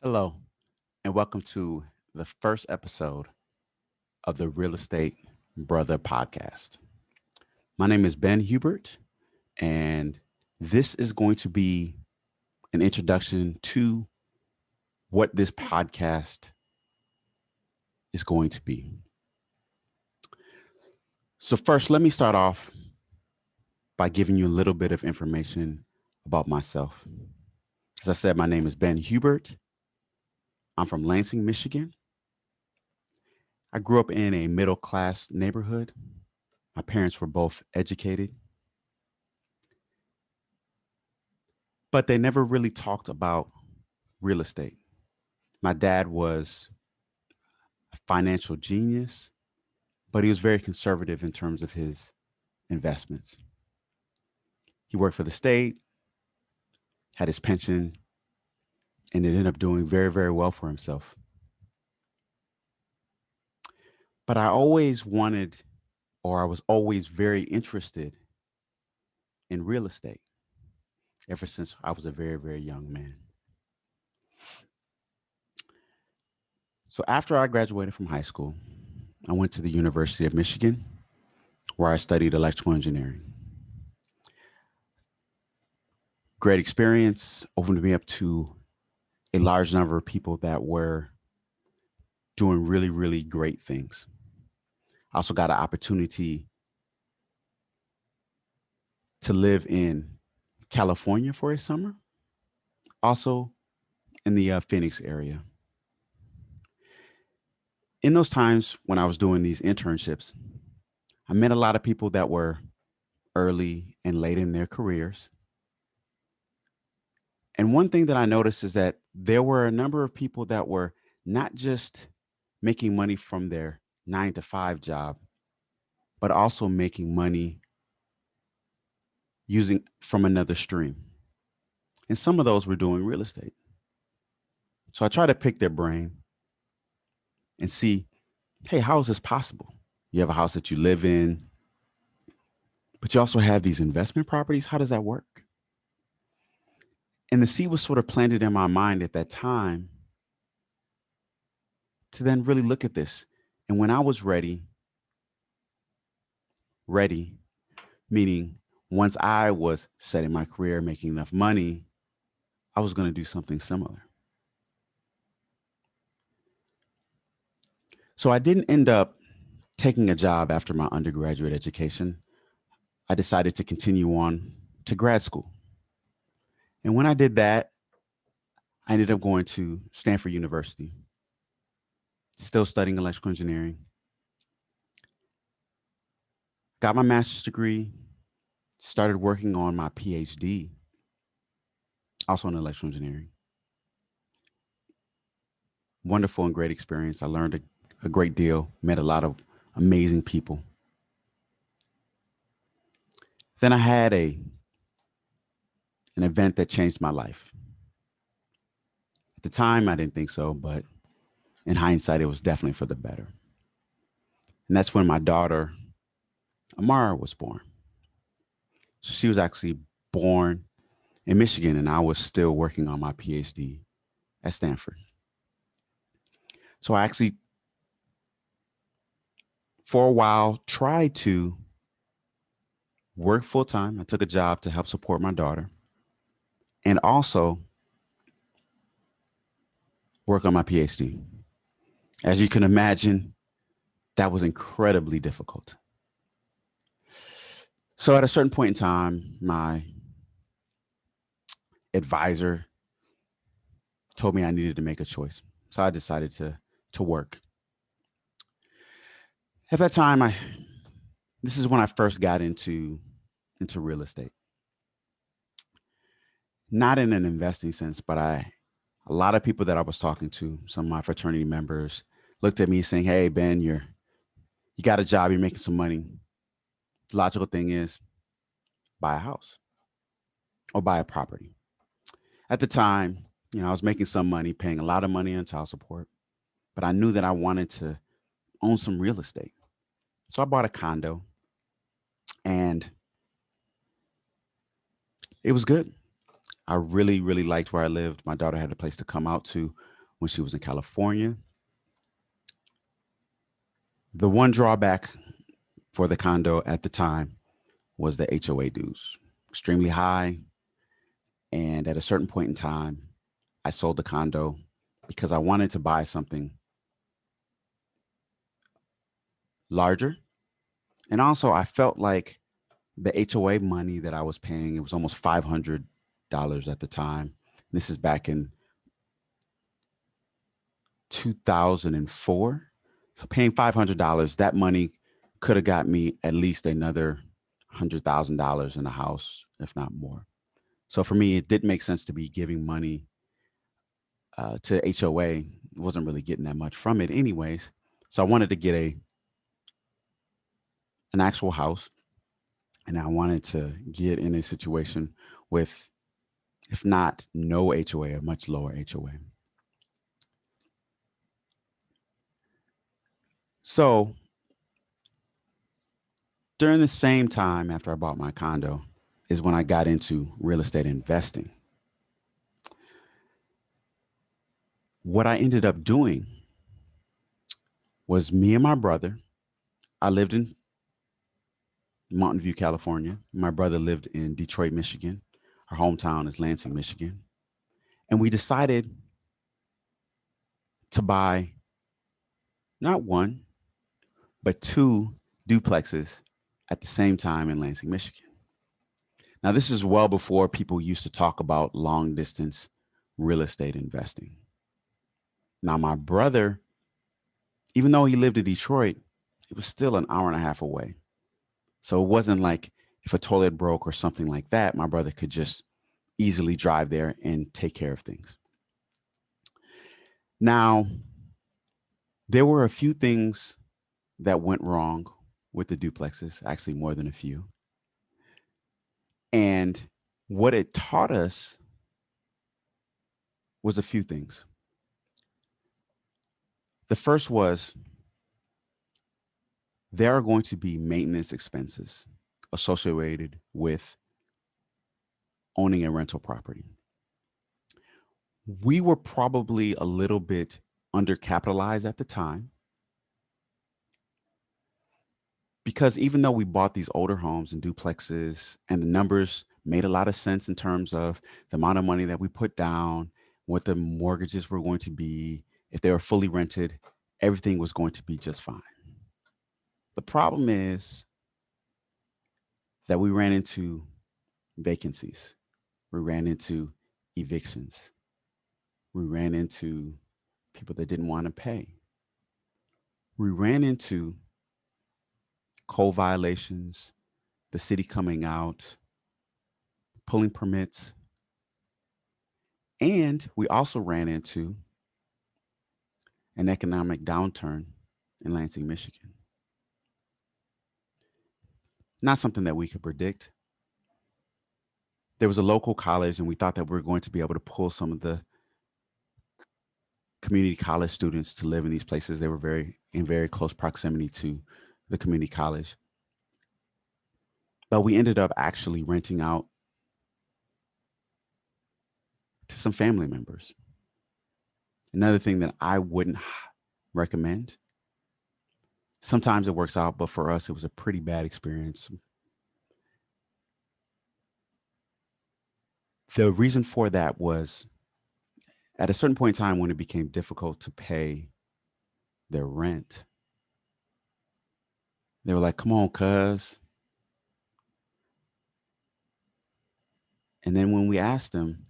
Hello, and welcome to the first episode of the Real Estate Brother podcast. My name is Ben Hubert, and this is going to be an introduction to what this podcast is going to be. So, first, let me start off by giving you a little bit of information about myself. As I said, my name is Ben Hubert. I'm from Lansing, Michigan. I grew up in a middle class neighborhood. My parents were both educated, but they never really talked about real estate. My dad was a financial genius, but he was very conservative in terms of his investments. He worked for the state, had his pension, and it ended up doing very, very well for himself. But I always wanted, or I was always very interested in real estate ever since I was a very, very young man. So after I graduated from high school, I went to the University of Michigan where I studied electrical engineering. Great experience, opened me up to a large number of people that were doing really, really great things. I also got an opportunity to live in California for a summer, also in the Phoenix area. In those times when I was doing these internships, I met a lot of people that were early and late in their careers. And one thing that I noticed is that there were a number of people that were not just making money from their 9 to 5 job, but also making money using from another stream. And some of those were doing real estate. So I try to pick their brain and see, hey, how is this possible? You have a house that you live in, but you also have these investment properties. How does that work? And the seed was sort of planted in my mind at that time to then really look at this. And when I was ready, meaning once I was setting my career, making enough money, I was going to do something similar. So I didn't end up taking a job after my undergraduate education. I decided to continue on to grad school. And when I did that, I ended up going to Stanford University, still studying electrical engineering. Got my master's degree, started working on my PhD, also in electrical engineering. Wonderful and great experience. I learned a great deal, met a lot of amazing people. Then I had an event that changed my life. At the time, I didn't think so, but in hindsight, it was definitely for the better. And that's when my daughter, Amara, was born. So she was actually born in Michigan, and I was still working on my PhD at Stanford. So I actually, for a while, tried to work full time. I took a job to help support my daughter and also work on my PhD. As you can imagine, that was incredibly difficult. So at a certain point in time, my advisor told me I needed to make a choice. So I decided to work. At that time, I this is when I first got into real estate. Not in an investing sense, but a lot of people that I was talking to, some of my fraternity members, looked at me saying, "Hey Ben, you got a job, you're making some money. The logical thing is buy a house or buy a property." At the time, I was making some money, paying a lot of money on child support, but I knew that I wanted to own some real estate. So I bought a condo and it was good. I really, really liked where I lived. My daughter had a place to come out to when she was in California. The one drawback for the condo at the time was the HOA dues, extremely high. And at a certain point in time, I sold the condo because I wanted to buy something larger. And also, I felt like the HOA money that I was paying, it was almost $500 at the time. This is back in 2004. So paying $500, that money could have got me at least another $100,000 in a house, if not more. So for me, it didn't make sense to be giving money to HOA. Wasn't really getting that much from it, anyways. So I wanted to get an actual house, and I wanted to get in a situation with, if not no HOA, a much lower HOA. So during the same time after I bought my condo is when I got into real estate investing. What I ended up doing was me and my brother. I lived in Mountain View, California. My brother lived in Detroit, Michigan. Our hometown is Lansing, Michigan. And we decided to buy not one, but two duplexes at the same time in Lansing, Michigan. Now, this is well before people used to talk about long distance real estate investing. Now, my brother, even though he lived in Detroit, it was still an hour and a half away. So it wasn't like if a toilet broke or something like that, my brother could just easily drive there and take care of things. Now, there were a few things that went wrong with the duplexes, actually, more than a few. And what it taught us was a few things. The first was there are going to be maintenance expenses associated with owning a rental property. We were probably a little bit undercapitalized at the time because even though we bought these older homes and duplexes and the numbers made a lot of sense in terms of the amount of money that we put down, what the mortgages were going to be, if they were fully rented, everything was going to be just fine. The problem is that we ran into vacancies, we ran into evictions, we ran into people that didn't want to pay, we ran into code violations, the city coming out, pulling permits, and we also ran into an economic downturn in Lansing, Michigan. Not something that we could predict. There was a local college, and we thought that we were going to be able to pull some of the community college students to live in these places. They were very close proximity to the community college. But we ended up actually renting out to some family members. Another thing that I wouldn't recommend. Sometimes it works out, but for us, it was a pretty bad experience. The reason for that was at a certain point in time when it became difficult to pay their rent, they were like, come on, cuz. And then when we asked them,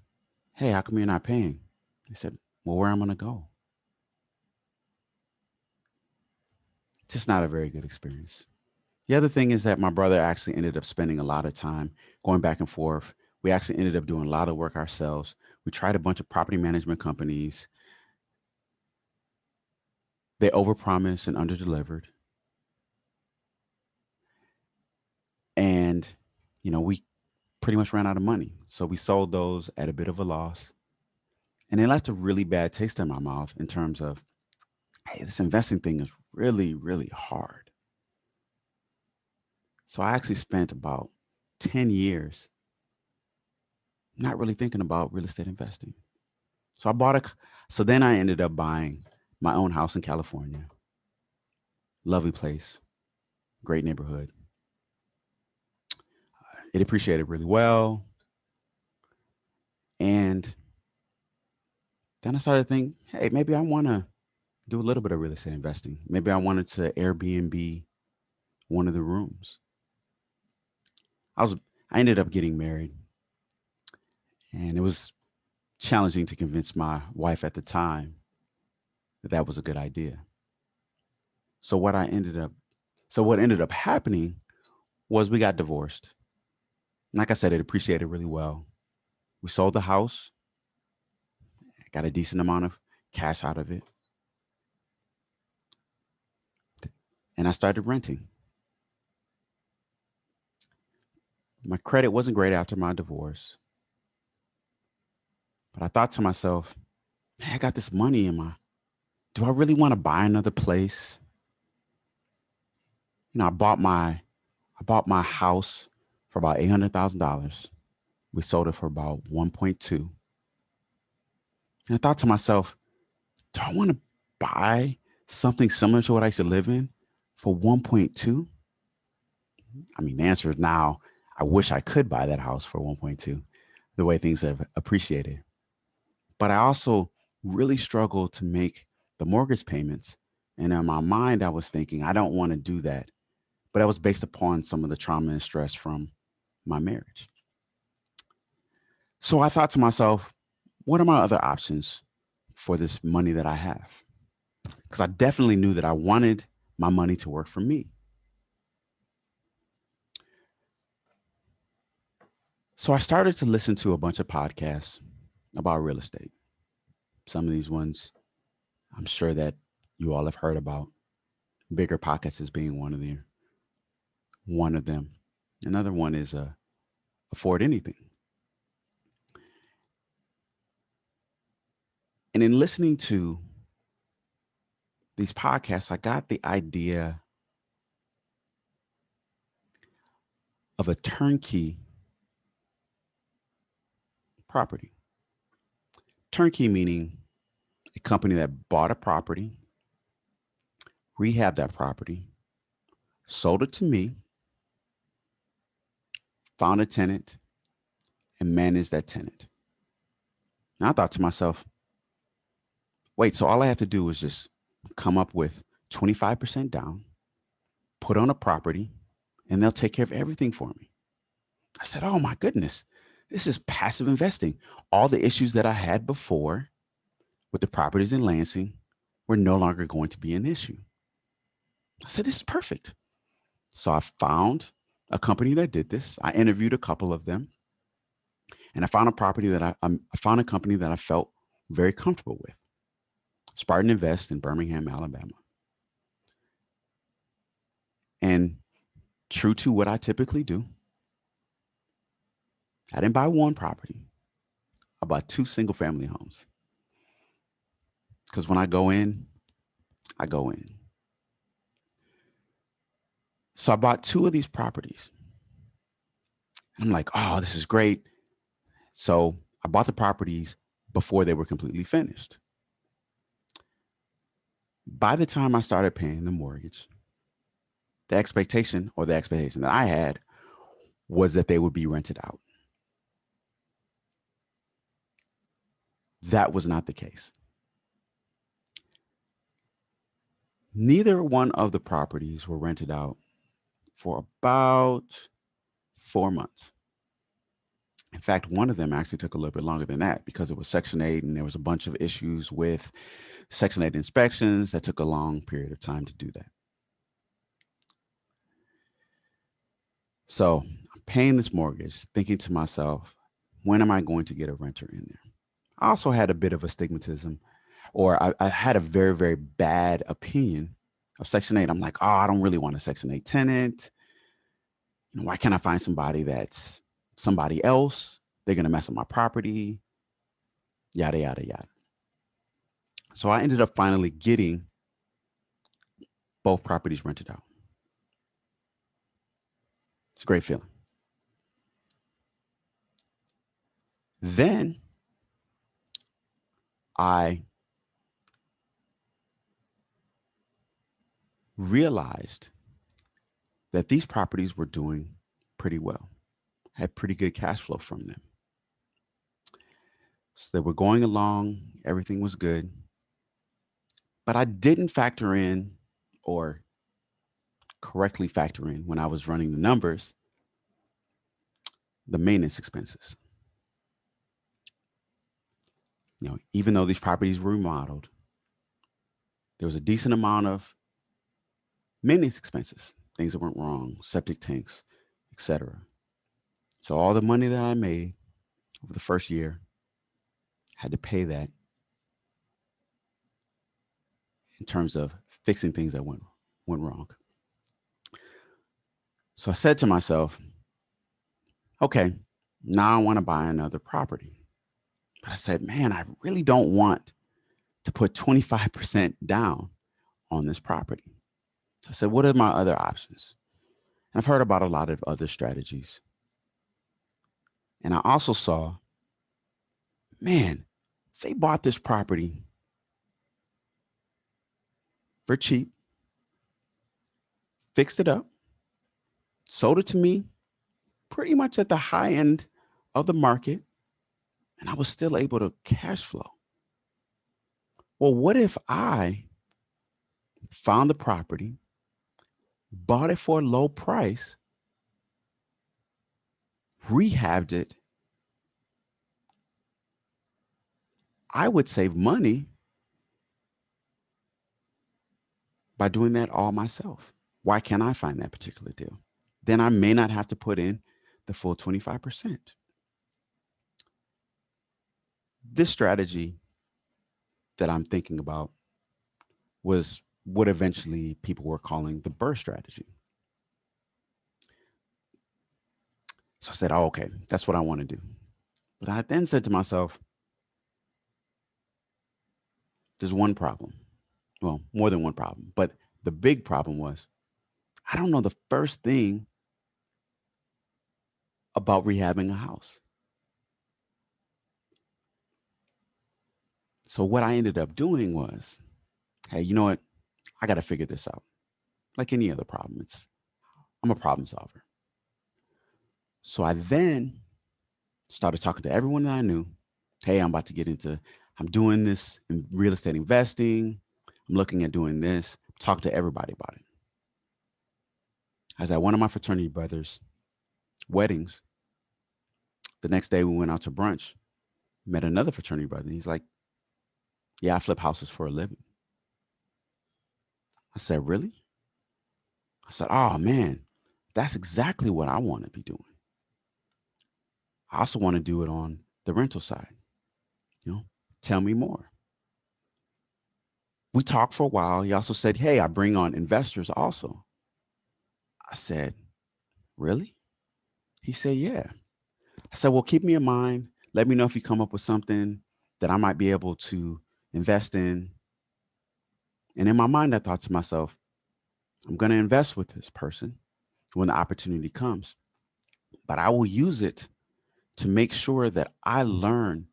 hey, how come you're not paying? They said, well, where am I going to go? Just not a very good experience. The other thing is that my brother actually ended up spending a lot of time going back and forth. We actually ended up doing a lot of work ourselves. We tried a bunch of property management companies. They overpromised and underdelivered. And, we pretty much ran out of money. So we sold those at a bit of a loss. And it left a really bad taste in my mouth in terms of, hey, this investing thing is really, really hard. So I actually spent about 10 years not really thinking about real estate investing. So I bought a, so then I ended up buying my own house in California. Lovely place, great neighborhood. It appreciated really well. And then I started to think, hey, maybe I want to do a little bit of real estate investing. Maybe I wanted to Airbnb one of the rooms. I was I ended up getting married, and it was challenging to convince my wife at the time that that was a good idea. So what I ended up so what ended up happening was we got divorced. Like I said, it appreciated really well. We sold the house, got a decent amount of cash out of it, and I started renting. My credit wasn't great after my divorce, but I thought to myself, hey, I got this money in my, do I really want to buy another place? You know, I bought my house for about $800,000. We sold it for about 1.2. And I thought to myself, do I want to buy something similar to what I used to live in for 1.2? I mean, the answer is now, I wish I could buy that house for 1.2, the way things have appreciated. But I also really struggled to make the mortgage payments. And in my mind, I was thinking, I don't want to do that. But that was based upon some of the trauma and stress from my marriage. So I thought to myself, what are my other options for this money that I have? Because I definitely knew that I wanted my money to work for me. So I started to listen to a bunch of podcasts about real estate. Some of these ones I'm sure that you all have heard about. Bigger Pockets is being one of them. Another one is Afford Anything. And in listening to these podcasts, I got the idea of a turnkey property. Turnkey meaning a company that bought a property, rehabbed that property, sold it to me, found a tenant, and managed that tenant. And I thought to myself, wait, so all I have to do is just come up with 25% down, put on a property, and they'll take care of everything for me. I said, oh my goodness, this is passive investing. All the issues that I had before with the properties in Lansing were no longer going to be an issue. I said, this is perfect. So I found a company that did this. I interviewed a couple of them, and I found a property that I found a company that I felt very comfortable with. Spartan Invest in Birmingham, Alabama. And true to what I typically do, I didn't buy one property. I bought two single family homes. Because when I go in, I go in. So I bought two of these properties. I'm like, oh, this is great. So I bought the properties before they were completely finished. By the time I started paying the mortgage, the expectation that I had was that they would be rented out. That was not the case. Neither one of the properties were rented out for about 4 months. In fact, one of them actually took a little bit longer than that because it was Section 8 and there was a bunch of issues with Section 8 inspections that took a long period of time to do that. So I'm paying this mortgage, thinking to myself, when am I going to get a renter in there? I also had a bit of astigmatism, or I had a very, very bad opinion of Section 8. I'm like, oh, I don't really want a Section 8 tenant. You know, why can't I find somebody that's somebody else? They're going to mess up my property, yada, yada, yada. So I ended up finally getting both properties rented out. It's a great feeling. Then I realized that these properties were doing pretty well, had pretty good cash flow from them. So they were going along, everything was good. But I didn't factor in or correctly factor in when I was running the numbers, the maintenance expenses. Even though these properties were remodeled, there was a decent amount of maintenance expenses, things that went wrong, septic tanks, etc. So all the money that I made over the first year had to pay that in terms of fixing things that went wrong. So I said to myself, okay, now I want to buy another property. But I said, man, I really don't want to put 25% down on this property. So I said, what are my other options? And I've heard about a lot of other strategies. And I also saw, man, they bought this property for cheap, fixed it up, sold it to me pretty much at the high end of the market, and I was still able to cash flow. Well, what if I found the property, bought it for a low price, rehabbed it? I would save money by doing that all myself. Why can't I find that particular deal? Then I may not have to put in the full 25%. This strategy that I'm thinking about was what eventually people were calling the BRRRR strategy. So I said, oh, okay, that's what I want to do. But I then said to myself, there's one problem. Well, more than one problem. But the big problem was I don't know the first thing about rehabbing a house. So what I ended up doing was, hey, you know what? I got to figure this out. Like any other problem, I'm a problem solver. So I then started talking to everyone that I knew. Hey, I'm about to get into, I'm doing this in real estate investing. I'm looking at doing this. Talk to everybody about it. I was at one of my fraternity brothers' weddings. The next day we went out to brunch, met another fraternity brother. He's like, yeah, I flip houses for a living. I said, really? I said, oh man, that's exactly what I want to be doing. I also want to do it on the rental side. You know, tell me more. We talked for a while. He also said, hey, I bring on investors also. I said, really? He said, yeah. I said, well, keep me in mind. Let me know if you come up with something that I might be able to invest in. And in my mind, I thought to myself, I'm going to invest with this person when the opportunity comes, but I will use it to make sure that I learn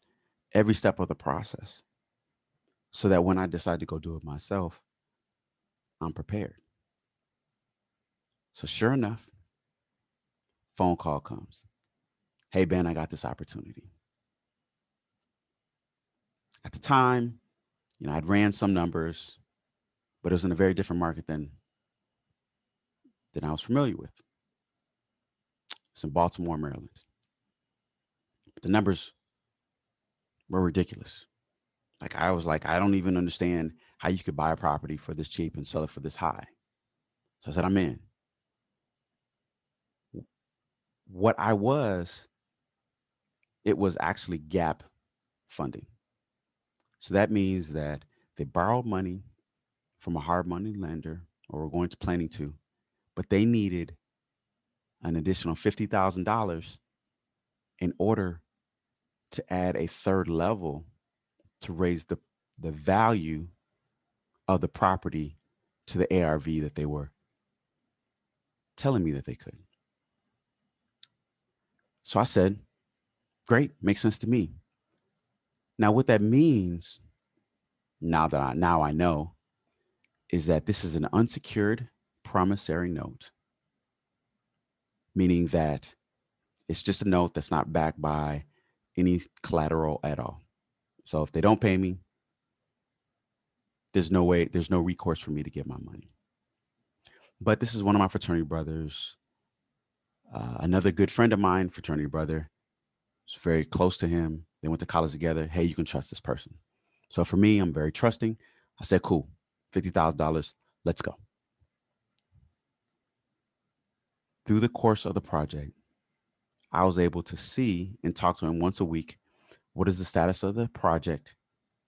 every step of the process so that when I decide to go do it myself, I'm prepared. So sure enough, phone call comes. Hey, Ben, I got this opportunity. At the time, I'd ran some numbers, but it was in a very different market than I was familiar with. It's in Baltimore, Maryland. But the numbers were ridiculous. Like I was like, I don't even understand how you could buy a property for this cheap and sell it for this high. So I said, I'm in. What I was, it was actually gap funding. So that means that they borrowed money from a hard money lender or were going to planning to, but they needed an additional $50,000 in order to add a third level to raise the value of the property to the ARV that they were telling me that they could. So I said, Great, makes sense to me. Now, what that means, now I know, is that this is an unsecured promissory note, meaning that it's just a note that's not backed by any collateral at all. So if they don't pay me, there's no recourse for me to get my money. But this is one of my fraternity brothers, another good friend of mine, fraternity brother, was very close to him. They went to college together. Hey, you can trust this person. So for me, I'm very trusting. I said, cool, $50,000, let's go. Through the course of the project, I was able to see and talk to him once a week. What is the status of the project?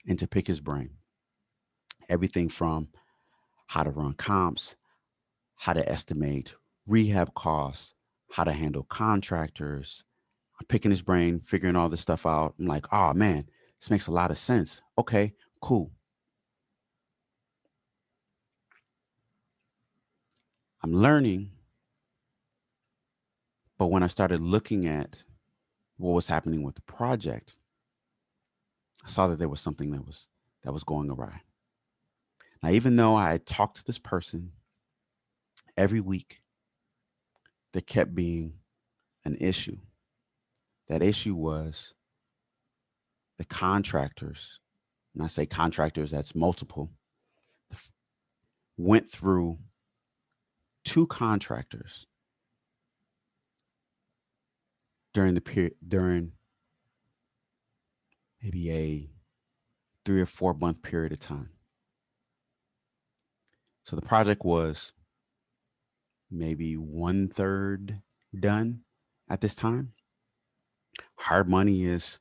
And to pick his brain. Everything from how to run comps, how to estimate rehab costs, how to handle contractors. I'm picking his brain, figuring all this stuff out. I'm like, oh man, this makes a lot of sense. Okay, cool. I'm learning. But when I started looking at what was happening with the project, I saw that there was something that was going awry. Now, even though I had talked to this person every week, there kept being an issue. That issue was the contractors, and I say contractors, that's multiple, went through two contractors during maybe a 3 or 4 month period of time. So the project was maybe 1/3 done at this time. Hard money is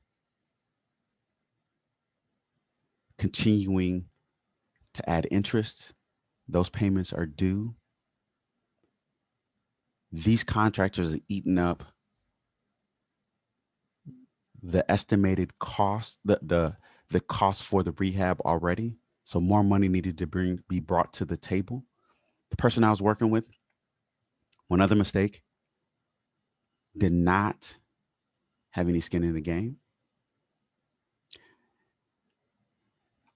continuing to add interest. Those payments are due. These contractors are eating up the estimated cost, the cost for the rehab already. So more money needed to be brought to the table. The person I was working with, one other mistake, did not have any skin in the game.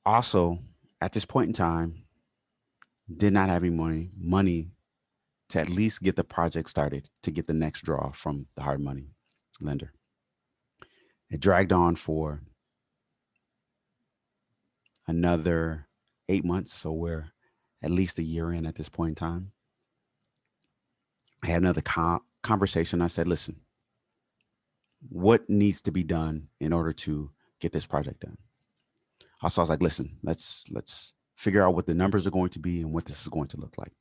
Also, at this point in time, did not have any money to at least get the project started to get the next draw from the hard money lender. It dragged on for another 8 months. So we're at least a year in at this point in time. I had another conversation. I said, listen, what needs to be done in order to get this project done? Also, I was like, listen, let's figure out what the numbers are going to be and what this is going to look like.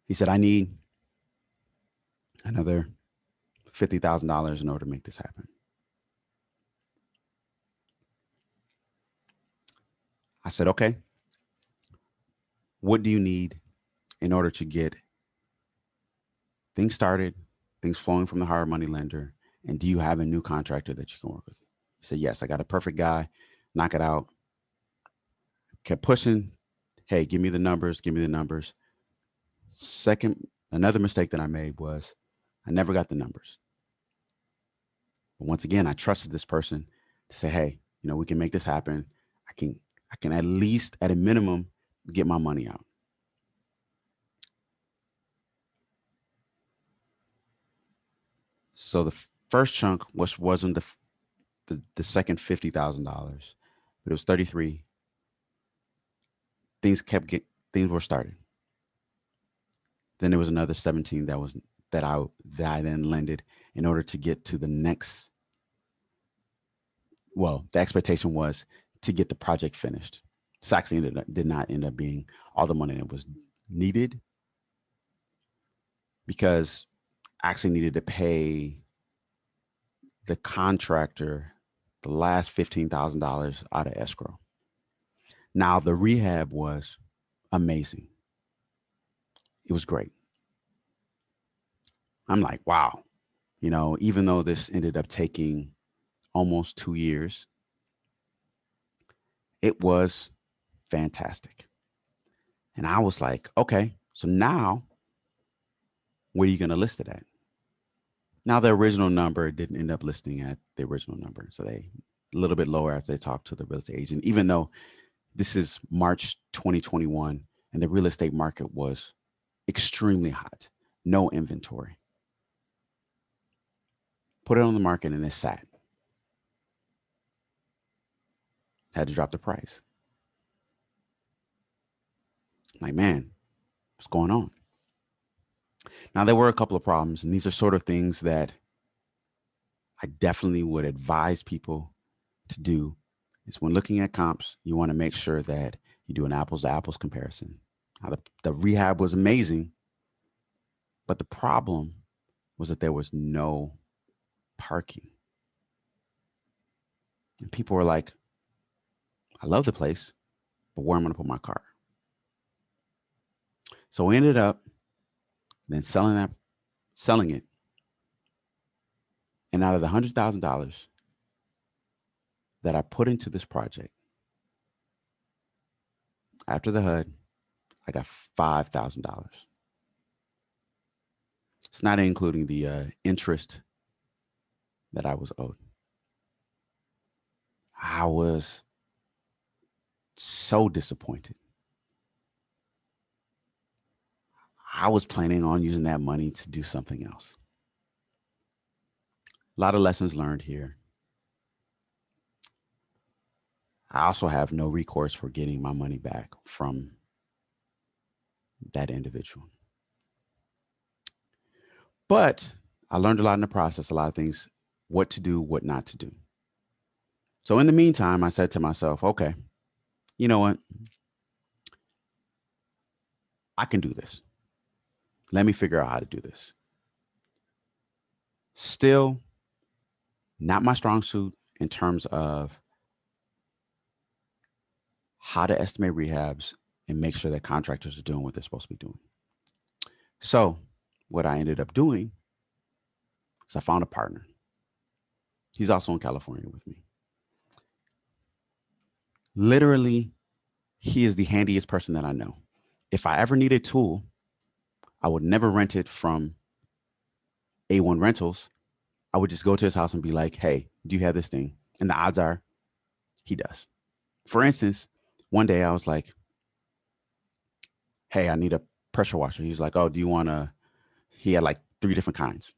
He said, I need another $50,000 in order to make this happen. I said, okay, what do you need in order to get things started, things flowing from the hard money lender? And do you have a new contractor that you can work with? He said, yes, I got a perfect guy, knock it out. Kept pushing. Hey, give me the numbers, give me the numbers. Second, another mistake that I made was I never got the numbers. But once again, I trusted this person to say, hey, we can make this happen. I can I can at least at a minimum get my money out. So the first chunk wasn't the second $50,000, but it was 33. Things were started. Then there was another 17 that I then lended in order to get to the next. Well, the expectation was to get the project finished. This actually did not end up being all the money that was needed because I actually needed to pay the contractor the last $15,000 out of escrow. Now the rehab was amazing. It was great. I'm like, wow. Even though this ended up taking almost 2 years, it was fantastic. And I was like, okay, so now where are you going to list it at? Now, the original number didn't end up listing at the original number. So they a little bit lower after they talked to the real estate agent, even though this is March 2021 and the real estate market was extremely hot, no inventory. Put it on the market and it sat. Had to drop the price. Like, man, what's going on? Now, there were a couple of problems, and these are sort of things that I definitely would advise people to do is when looking at comps, you want to make sure that you do an apples to apples comparison. Now, the rehab was amazing, but the problem was that there was no parking. And people were like, I love the place, but where am I going to put my car? So we ended up then selling it. And out of the $100,000 that I put into this project, after the HUD, I got $5,000. It's not including the interest that I was owed. I was so disappointed. I was planning on using that money to do something else. A lot of lessons learned here. I also have no recourse for getting my money back from that individual. But I learned a lot in the process, a lot of things, what to do, what not to do. So in the meantime, I said to myself, okay, you know what? I can do this. Let me figure out how to do this. Still not my strong suit in terms of how to estimate rehabs and make sure that contractors are doing what they're supposed to be doing. So what I ended up doing is I found a partner. He's also in California with me. Literally, he is the handiest person that I know. If I ever need a tool, I would never rent it from A1 Rentals. I would just go to his house and be like, hey, do you have this thing? And the odds are he does. For instance, one day I was like, hey, I need a pressure washer. He's like, oh, do you want a, he had like 3 different kinds.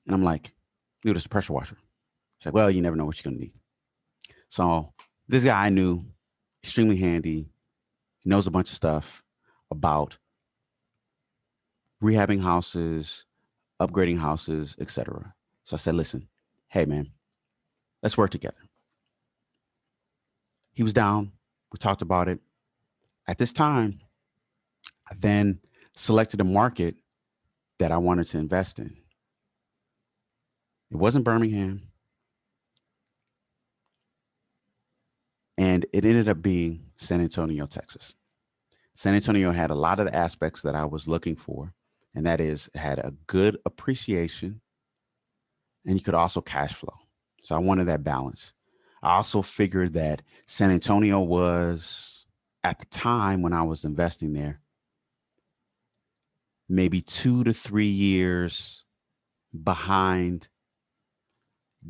And I'm like, dude, it's a pressure washer. He's like, well, you never know what you're going to need. So this guy I knew, extremely handy, he knows a bunch of stuff about rehabbing houses, upgrading houses, etc. So I said, listen, hey, man, let's work together. He was down. We talked about it. At this time, I then selected a market that I wanted to invest in. It wasn't Birmingham, and it ended up being San Antonio, Texas. San Antonio had a lot of the aspects that I was looking for, and that is it had a good appreciation and you could also cash flow. So I wanted that balance. I also figured that San Antonio was, at the time when I was investing there, maybe 2 to 3 years behind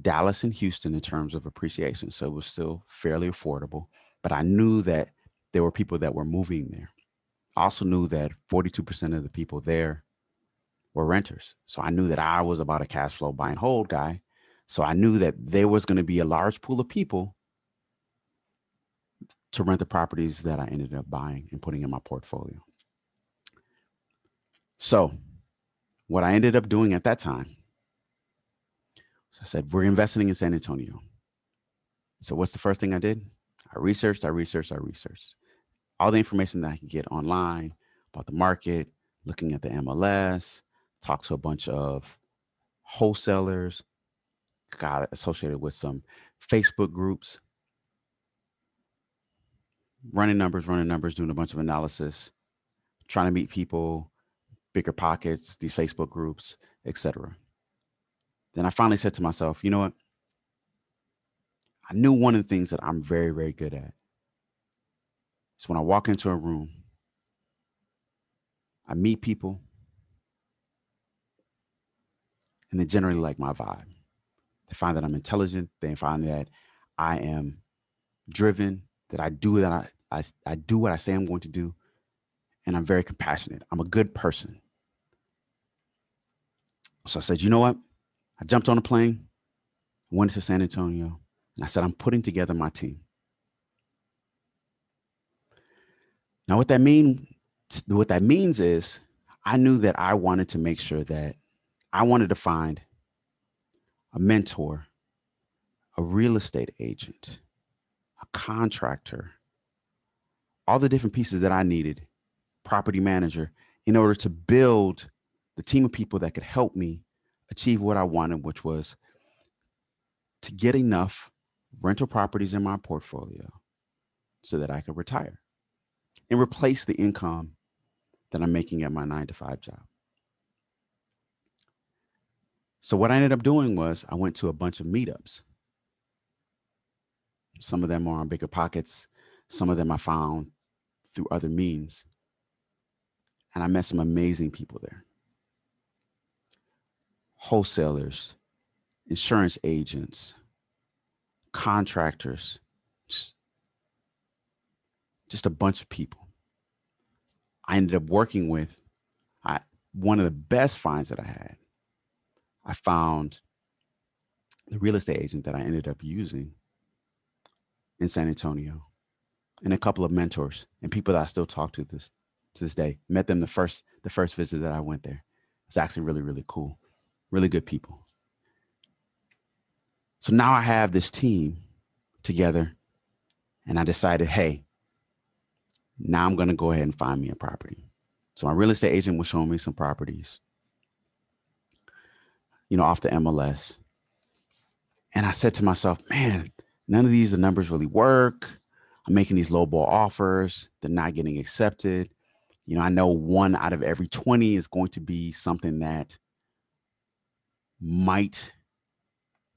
Dallas and Houston in terms of appreciation. So it was still fairly affordable, but I knew that there were people that were moving there. I also knew that 42% of the people there were renters. So I knew that I was about a cash flow buy and hold guy. So I knew that there was going to be a large pool of people to rent the properties that I ended up buying and putting in my portfolio. So what I ended up doing at that time, so I said, we're investing in San Antonio. So what's the first thing I did? I researched all the information that I could get online about the market, looking at the MLS, talked to a bunch of wholesalers, got associated with some Facebook groups, running numbers, doing a bunch of analysis, trying to meet people, bigger pockets, these Facebook groups, etc. Then I finally said to myself, you know what? I knew one of the things that I'm very, very good at is when I walk into a room, I meet people, and they generally like my vibe. They find that I'm intelligent. They find that I am driven, that I do what I say I'm going to do, and I'm very compassionate. I'm a good person. So I said, you know what? I jumped on a plane, went to San Antonio, and I said, I'm putting together my team. Now, what that means is I knew that I wanted to make sure that I wanted to find a mentor, a real estate agent, a contractor, all the different pieces that I needed, property manager, in order to build the team of people that could help me achieve what I wanted, which was to get enough rental properties in my portfolio so that I could retire and replace the income that I'm making at my 9 to 5 job. So what I ended up doing was I went to a bunch of meetups. Some of them are on Bigger Pockets. Some of them I found through other means. And I met some amazing people there. Wholesalers, insurance agents, contractors, just, just a bunch of people. I ended up working with I, one of the best finds that I had. I found the real estate agent that I ended up using in San Antonio, and a couple of mentors and people that I still talk to this day. Met them the first visit that I went there. It's actually really, really cool. Really good people. So now I have this team together, and I decided, hey, now I'm gonna go ahead and find me a property. So my real estate agent was showing me some properties, off the MLS. And I said to myself, man, none of these the numbers really work. I'm making these lowball offers. They're not getting accepted. I know one out of every 20 is going to be something might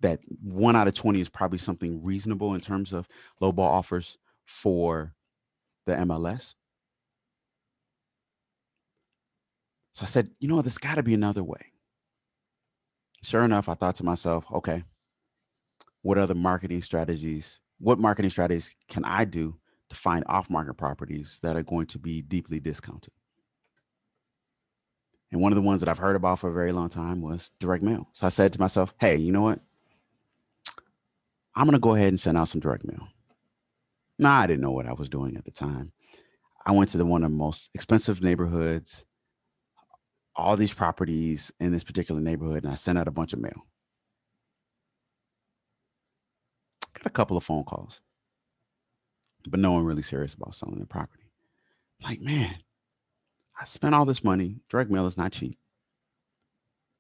that one out of 20 is probably something reasonable in terms of lowball offers for the MLS. So I said, there's got to be another way. Sure enough, I thought to myself, okay, what marketing strategies can I do to find off market properties that are going to be deeply discounted? And one of the ones that I've heard about for a very long time was direct mail. So I said to myself, hey, you know what? I'm going to go ahead and send out some direct mail. Nah, I didn't know what I was doing at the time. I went to one of the most expensive neighborhoods, all these properties in this particular neighborhood, and I sent out a bunch of mail. Got a couple of phone calls, but no one really serious about selling the property. Like, man, I spent all this money. Direct mail is not cheap.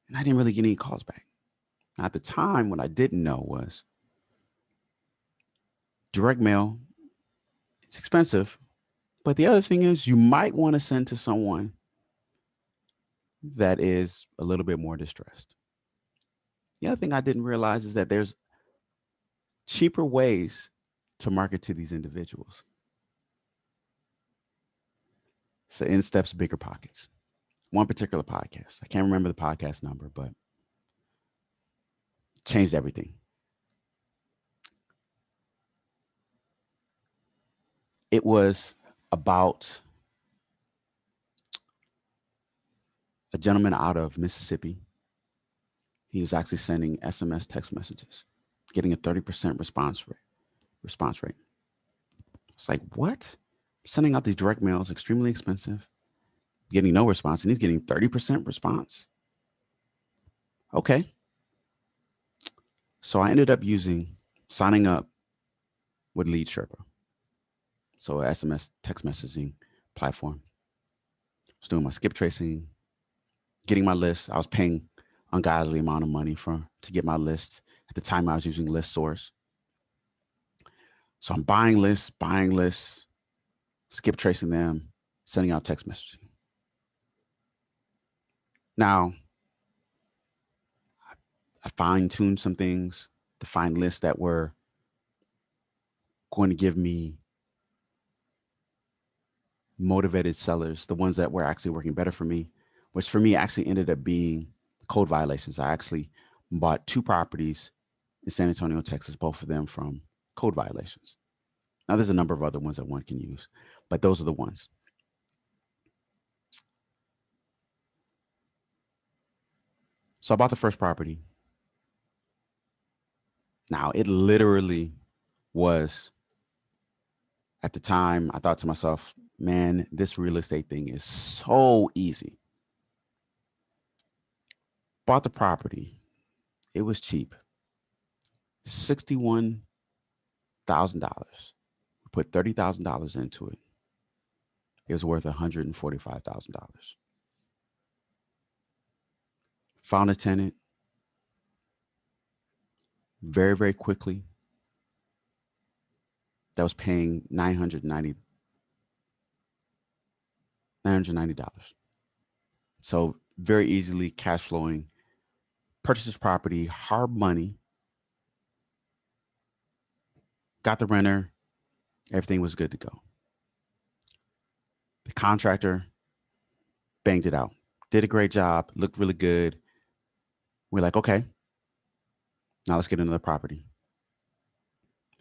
And I didn't really get any calls back. Now, at the time, what I didn't know was direct mail, it's expensive. But the other thing is, you might want to send to someone that is a little bit more distressed. The other thing I didn't realize is that there's cheaper ways to market to these individuals. So in steps Bigger Pockets. One particular podcast. I can't remember the podcast number, but changed everything. It was about a gentleman out of Mississippi. He was actually sending SMS text messages, getting a 30% response rate. It's like, what? Sending out these direct mails, extremely expensive, getting no response, and he's getting 30% response. Okay. So I ended up signing up with Lead Sherpa. So a SMS text messaging platform. I was doing my skip tracing, getting my list. I was paying ungodly amount of money to get my list. At the time, I was using List Source. So I'm buying lists, skip tracing them, sending out text messaging. Now, I fine-tuned some things to find lists that were going to give me motivated sellers, the ones that were actually working better for me, which for me actually ended up being code violations. I actually bought 2 properties in San Antonio, Texas, both of them from code violations. Now, there's a number of other ones that one can use, but those are the ones. So I bought the first property. Now, it literally was, at the time, I thought to myself, man, this real estate thing is so easy. Bought the property. It was cheap. $61,000. We put $30,000 into it. It was worth $145,000. Found a tenant very, very quickly that was paying $990. So very easily cash flowing. Purchased this property, hard money. Got the renter. Everything was good to go. The contractor banged it out. Did a great job. Looked really good. We're like, okay, now let's get another property.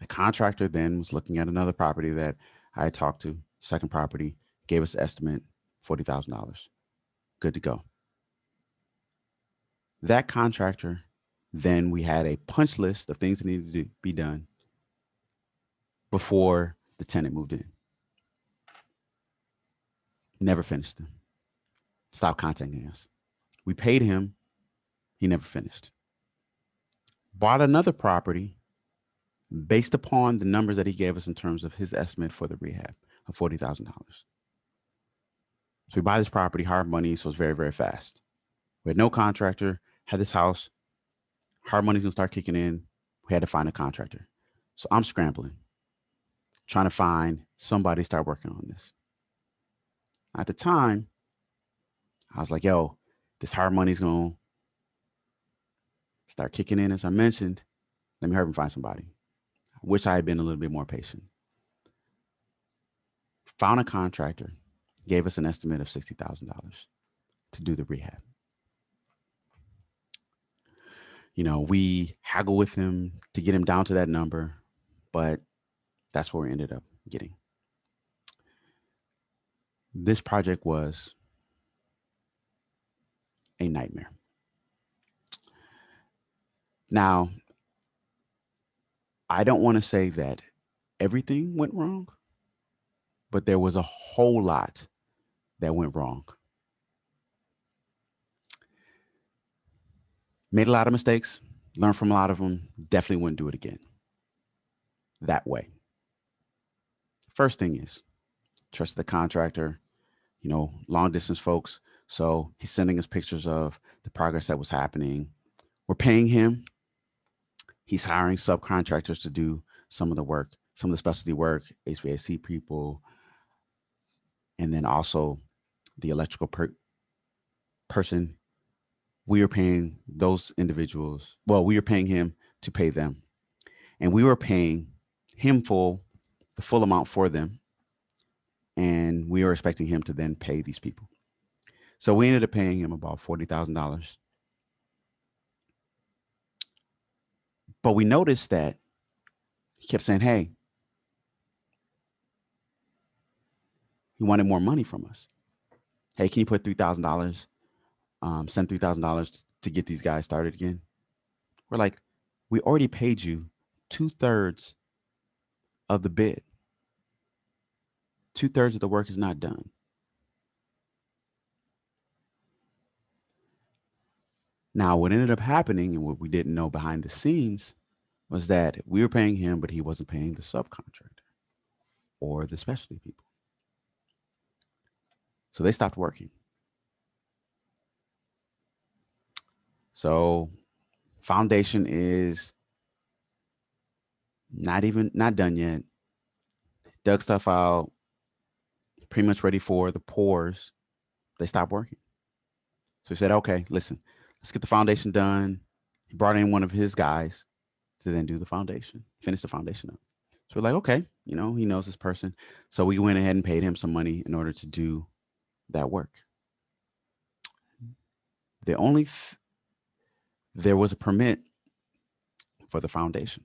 The contractor then was looking at another property that I had talked to, second property, gave us an estimate, $40,000. Good to go. That contractor, then we had a punch list of things that needed to be done before the tenant moved in. Never finished them. Stopped contacting us. We paid him. He never finished. Bought another property based upon the numbers that he gave us in terms of his estimate for the rehab of $40,000. So we buy this property, hard money, so it's very, very fast. We had no contractor, had this house, hard money's gonna start kicking in. We had to find a contractor. So I'm scrambling, trying to find somebody to start working on this. At the time, I was like, yo, this hard money's gonna start kicking in, as I mentioned. Let me hurry and find somebody. I wish I had been a little bit more patient. Found a contractor, gave us an estimate of $60,000 to do the rehab. We haggle with him to get him down to that number, but that's where we ended up getting. This project was a nightmare. Now, I don't want to say that everything went wrong, but there was a whole lot that went wrong. Made a lot of mistakes, learned from a lot of them, definitely wouldn't do it again that way. First thing is trust the contractor, long distance folks. So he's sending us pictures of the progress that was happening. We're paying him. He's hiring subcontractors to do some of the work, some of the specialty work, HVAC people, and then also the electrical person. We are paying those individuals. Well, we are paying him to pay them, and we were paying him the full amount for them, and we were expecting him to then pay these people. So we ended up paying him about $40,000. But we noticed that he kept saying, hey, he wanted more money from us. Hey, can you put $3,000, send $3,000 to get these guys started again? We're like, we already paid you 2/3 of the bid. 2/3 of the work is not done. Now, what ended up happening and what we didn't know behind the scenes was that we were paying him, but he wasn't paying the subcontractor or the specialty people. So they stopped working. So foundation is not done yet. Dug stuff out, pretty much ready for the pours. They stopped working. So he said, okay, listen, let's get the foundation done. He brought in one of his guys to then do the foundation, finish the foundation up. So we're like, okay, he knows this person. So we went ahead and paid him some money in order to do that work. The only there was a permit for the foundation.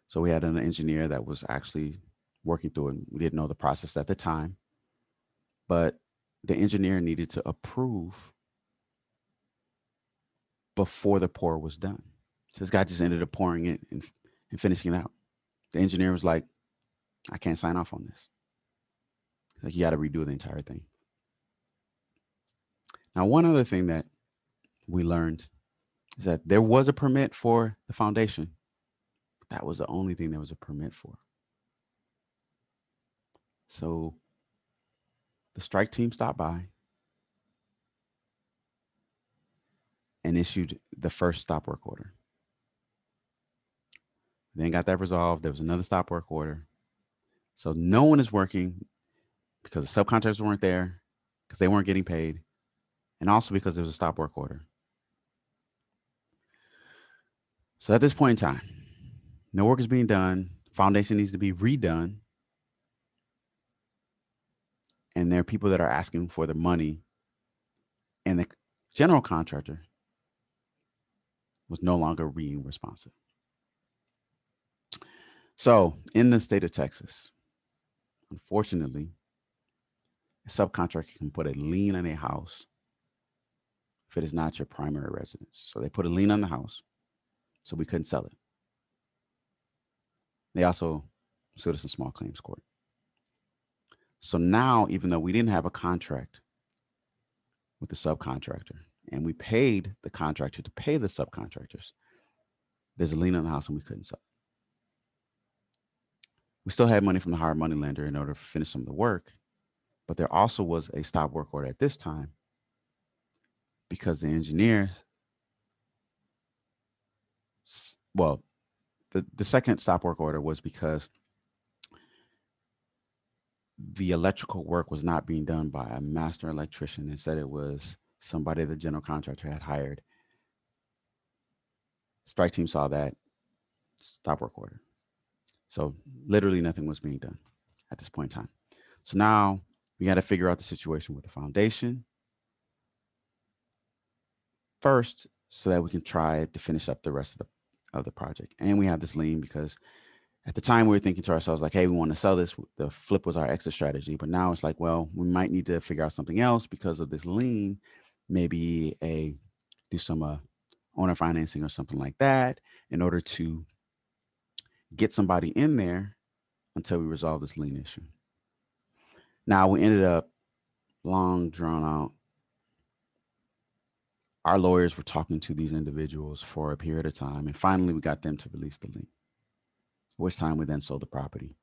So we had an engineer that was actually working through it. We didn't know the process at the time, but the engineer needed to approve before the pour was done. So this guy just ended up pouring it and finishing it out. The engineer was like, I can't sign off on this. Like, you got to redo the entire thing. Now, one other thing that we learned is that there was a permit for the foundation. That was the only thing there was a permit for. So the strike team stopped by and issued the first stop work order. Then got that resolved. There was another stop work order. So no one is working because the subcontractors weren't there, because they weren't getting paid, and also because there was a stop work order. So at this point in time, no work is being done. Foundation needs to be redone. And there are people that are asking for the money. And the general contractor was no longer being responsive. So in the state of Texas, unfortunately, a subcontractor can put a lien on a house if it is not your primary residence. So they put a lien on the house, so we couldn't sell it. They also sued us in small claims court. So now, even though we didn't have a contract with the subcontractor and we paid the contractor to pay the subcontractors, there's a lien on the house and we couldn't sell it. We still had money from the hard money lender in order to finish some of the work, but there also was a stop work order at this time because the engineer, well, the second stop work order was because the electrical work was not being done by a master electrician. Instead, it was somebody the general contractor had hired. Strike team saw that stop work order. So literally nothing was being done at this point in time. So now we got to figure out the situation with the foundation first so that we can try to finish up the rest of the project. And we have this lien because at the time we were thinking to ourselves like, hey, we want to sell this. The flip was our exit strategy. But now it's like, well, we might need to figure out something else because of this lien, maybe do some owner financing or something like that in order to get somebody in there until we resolve this lien issue. Now we ended up long drawn out. Our lawyers were talking to these individuals for a period of time, and finally we got them to release the lien, which time we then sold the property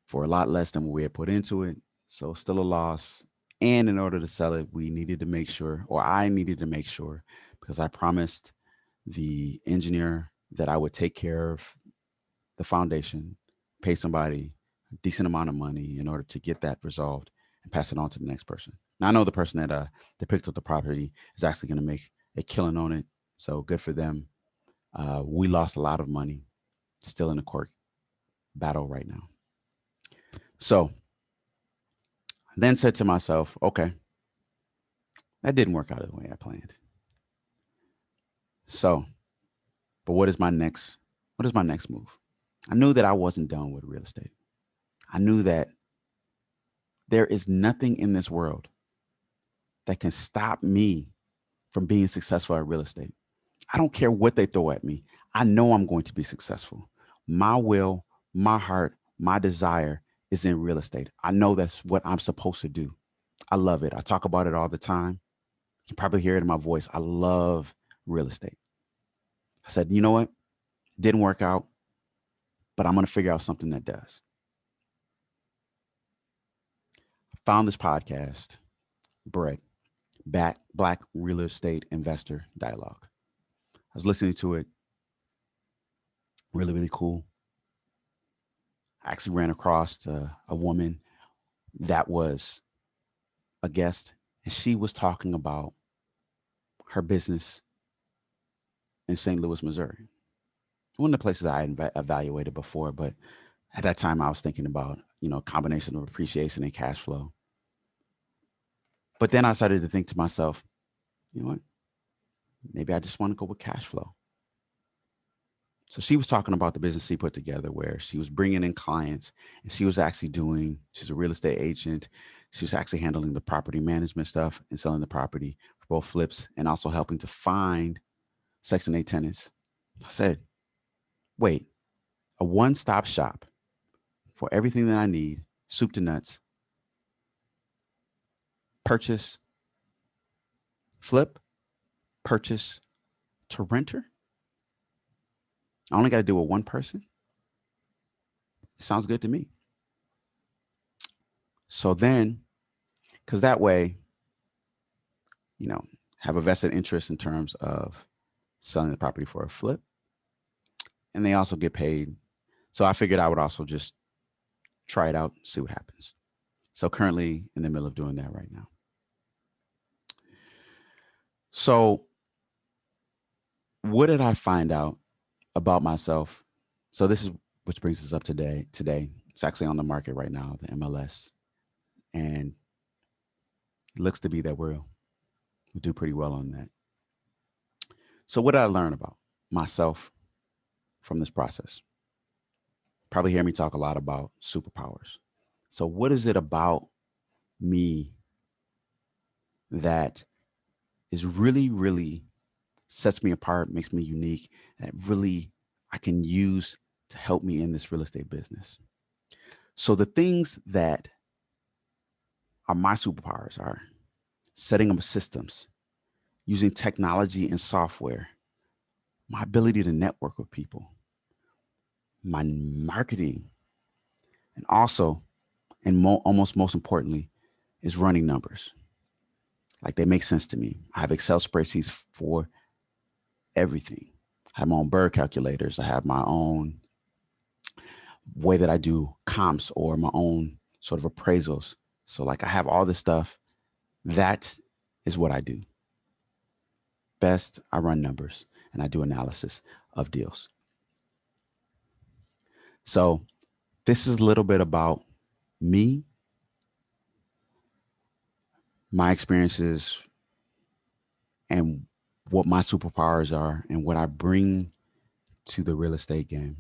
for a lot less than what we had put into it. So still a loss. And in order to sell it, we needed to make sure, or I needed to make sure, because I promised the engineer that I would take care of the foundation, pay somebody a decent amount of money in order to get that resolved and pass it on to the next person. Now I know the person that picked up the property is actually going to make a killing on it, so good for them. We lost a lot of money, still in the court battle right now. So I then said to myself, okay, that didn't work out the way I planned. So, but what is my next move? I knew that I wasn't done with real estate. I knew that there is nothing in this world that can stop me from being successful at real estate. I don't care what they throw at me. I know I'm going to be successful. My will, my heart, my desire is in real estate. I know that's what I'm supposed to do. I love it. I talk about it all the time. You can probably hear it in my voice. I love real estate. I said, you know what? Didn't work out, but I'm going to figure out something that does. I found this podcast, BRED, Black Real Estate Investor Dialogue. I was listening to it. Really, really cool. I actually ran across a woman that was a guest, and she was talking about her business in St. Louis, Missouri. One of the places I had evaluated before, but at that time I was thinking about, a combination of appreciation and cash flow. But then I started to think to myself, you know what? Maybe I just want to go with cash flow. So she was talking about the business she put together where she was bringing in clients and she was actually doing, she's a real estate agent. She was actually handling the property management stuff and selling the property for both flips and also helping to find Section 8 tenants. I said, wait, a one stop shop for everything that I need, soup to nuts, purchase, flip, purchase to renter. I only got to do it with one person. It sounds good to me. So then, because that way, you know, have a vested interest in terms of selling the property for a flip, and they also get paid. So I figured I would also just try it out, see what happens. So currently in the middle of doing that right now. So what did I find out about myself? So this is which brings us up today. Today, it's actually on the market right now, the MLS, and it looks to be that we'll do pretty well on that. So what did I learn about myself from this process? Probably hear me talk a lot about superpowers. So what is it about me that is really, really sets me apart, makes me unique, that really I can use to help me in this real estate business? So the things that are my superpowers are setting up systems, using technology and software, my ability to network with people, my marketing, and also, and almost most importantly, is running numbers. Like they make sense to me. I have Excel spreadsheets for everything. I have my own bird calculators. I have my own way that I do comps or my own sort of appraisals. So like I have all this stuff. That is what I do. Best, I run numbers and I do analysis of deals. So this is a little bit about me, my experiences, and what my superpowers are and what I bring to the real estate game.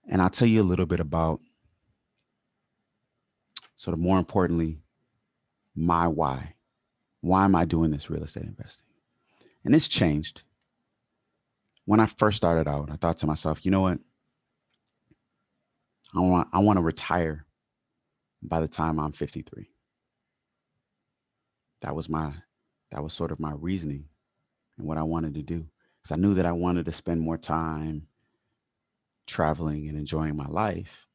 And I'll tell you a little bit about sort of more importantly, my why. Why am I doing this real estate investing? And it's changed. When I first started out, I thought to myself, you know what? I want to retire by the time I'm 53. That was my that was sort of my reasoning and what I wanted to do. Because I knew that I wanted to spend more time traveling and enjoying my life.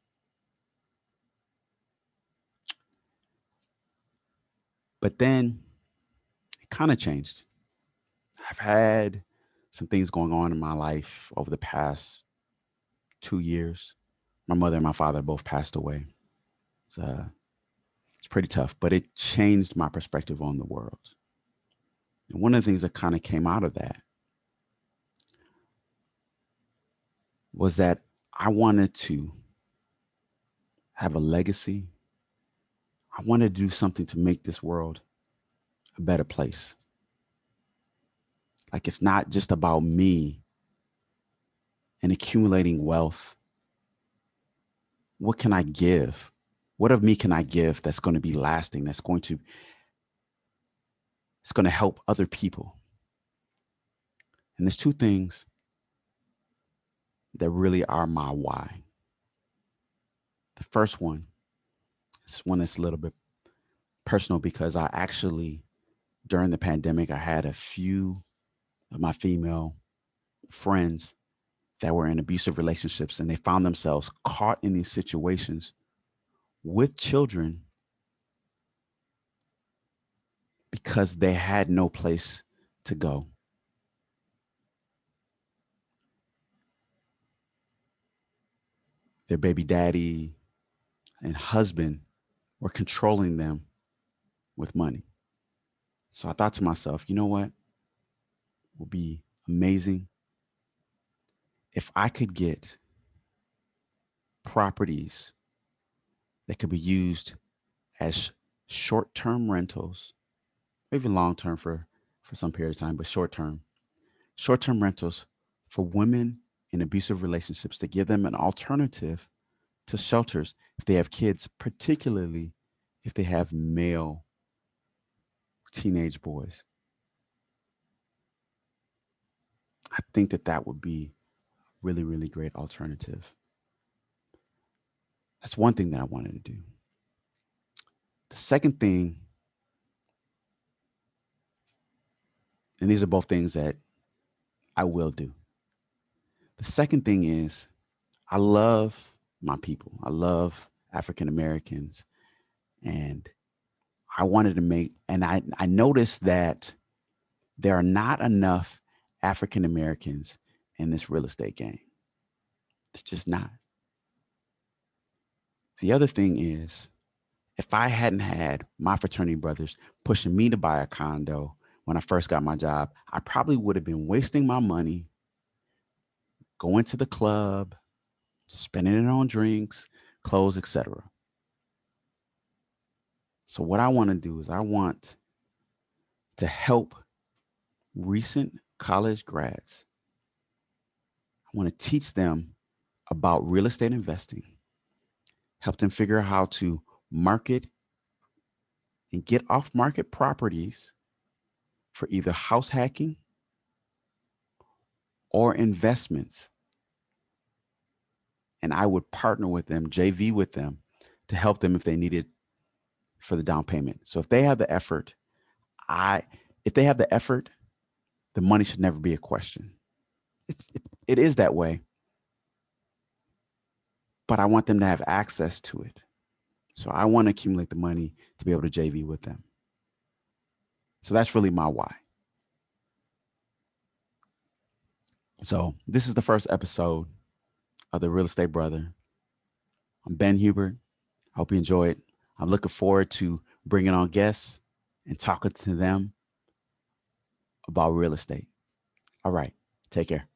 But then it kind of changed. I've had some things going on in my life over the past 2 years. My mother and my father both passed away. It's, uh, it's pretty tough, but it changed my perspective on the world. And one of the things that kind of came out of that was that I wanted to have a legacy. I wanted to do something to make this world a better place. Like it's not just about me and accumulating wealth. What can I give? What of me can I give that's going to be lasting, it's going to help other people? And there's two things that really are my why. The first one is one that's a little bit personal because I actually, during the pandemic, I had a few of my female friends that were in abusive relationships and they found themselves caught in these situations with children because they had no place to go. Their baby daddy and husband were controlling them with money. So I thought to myself, you know what would be amazing if I could get properties that could be used as short term rentals, maybe long term for for some period of time, but short term rentals for women in abusive relationships to give them an alternative to shelters if they have kids, particularly if they have male teenage boys. I think that that would be really, really great alternative. That's one thing that I wanted to do. The second thing, and these are both things that I will do. The second thing is I love my people. I love African Americans. And I wanted to make, and I noticed that there are not enough African Americans in this real estate game. It's just not. The other thing is, if I hadn't had my fraternity brothers pushing me to buy a condo when I first got my job, I probably would have been wasting my money going to the club, spending it on drinks, clothes, etc. So what I want to do is I want to help recent college grads. I want to teach them about real estate investing, help them figure out how to market and get off market properties for either house hacking or investments. And I would partner with them, JV with them to help them if they needed for the down payment. So if they have the effort, I if they have the effort, the money should never be a question. It is that way, but I want them to have access to it. So I want to accumulate the money to be able to JV with them. So that's really my why. So this is the first episode of the Real Estate Brother. I'm Ben Hubert. I hope you enjoy it. I'm looking forward to bringing on guests and talking to them about real estate. All right. Take care.